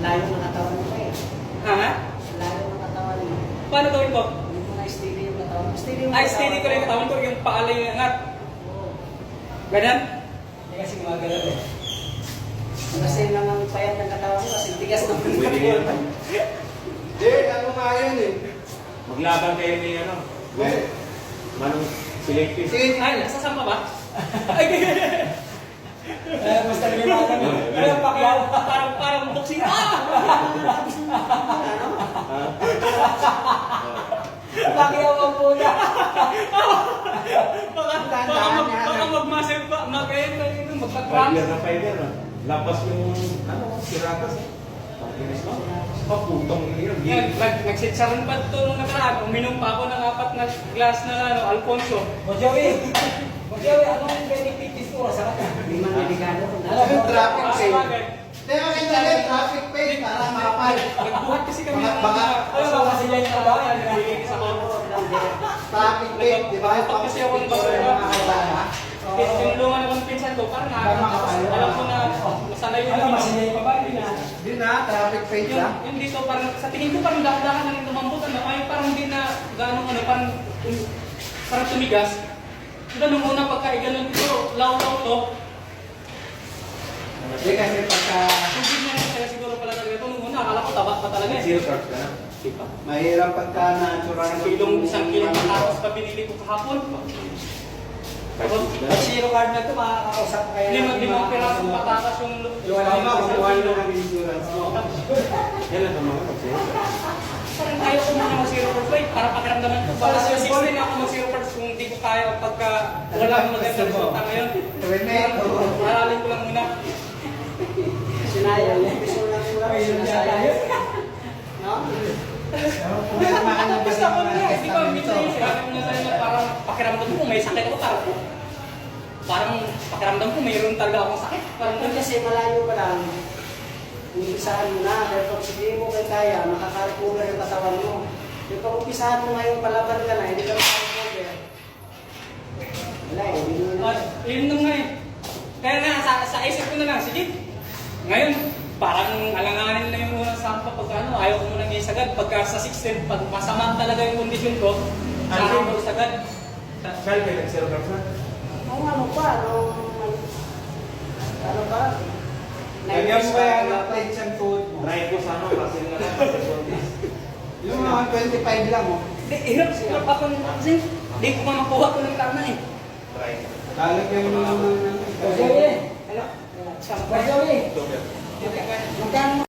Layo ng katawan mo eh. Ha? Layo ng katawan mo. Paano gawin ko? Hindi mo na steady yung katawan mo. Steady yung Ay, steady ko rin yung katawan ko, yung paa lang yung angat. Oo. Ganyan? Hindi kasi gumagalaw eh. Kasi lang ang payat ng katawan mo kasi tigas ng Pwede yun. Hindi, ano nga yan eh. Maglaban kayo ni ano. Manong selective. Sige, Ay, nasasama ba? Ay, Basta rin yung mga ganun. Pakyaw. parang boxing. Pakyaw ang puta. Baka mag-muscle pa. Magayon na yun. Magka-cramp. Fiber na fiber. Lapas yung ano, siratas. Pagkinis mo. Paputong yun. Yan, nagsitsaron pa ito nung nakaraan. Uminom pa ako ng 4 na glass na Alfonso. O Joey, anong benefit dito sa kanya? Hindi man delikado. Alam mo, traffic Ah, save. sabagay. Hindi, maganda rin. Traffic pay para makapal. Nagbuhat kasi kami ng Baka- alam mo kasi yan yung kabayan. Nagbiligis ako. Traffic pay, di ba? Nagpapag kasi ako ng basura. Tinulungan ako ng pinsan ko. Parang alam ko na nasanay yun. Ano, masinay pa ba? Hindi na. Di na, traffic pay Yung dito, parang sa tingin ko parang dahan-dahan lang yung tumambot. Ay, parang hindi na gano'ng parang tumigas. Diba nung una pagka ganun ito, law-law to, Hindi kasi pagka tubig na lang kaya siguro pala talaga ito. Nung una, akala ko taba pa talaga eh. Zero carbs ka na. Diba? mahirap pagka na-tsura Isang kilong patatas pa binili ko kahapon. Pag zero card na ito, makakausap kaya. Limang pirasong patatas yung Lima, kumuha na ng insurance mo. Yan lang ang mga pag-zero. Parang ayaw ko muna mag-zero for flight para pakiramdaman ko. Para sa 16 ako mag-zero for kung hindi ko kaya pagka wala akong maganda resulta ngayon. Rene, Aralin ko lang muna. Sinayang. Gusto lang yung Ay, yun niya tayo. No? Basta ako na, di ba, minsan yung sinabi mo na sa'yo na parang pakiramdam ko may sakit ako, parang pakiramdam ko mayroon talaga akong sakit. Parang Kung kasi malayo pa lang, umpisahan mo na. Pero pag sige mo kay kaya, makaka-recover yung katawan mo. Yung pag umpisahan mo ngayon palaban ka na, hindi ka makaka-recover. Wala eh, hindi mo na. yun nung nga eh. Kaya nga, sa isip ko na lang, sige, ngayon, parang alanganin na yung unang sampa pagka ano, ayaw ko muna ng isagad. Pagka sa 16, pag masama talaga yung kondisyon ko, saan ako isagad. Kaya kayo nag-zero carbs na? Kung ano pa, ano ba? lagyan mo kaya ng plates and food mo. Try ko sa ano, kasi nga lang pag-zero. Yung mga 25 lang oh. Hindi, hirap ako kasi hindi ko nga makuha ko ng karna eh. Try. Lalagyan mo naman ng O Joey, ano? Sampay. O Joey, Sugar. magkano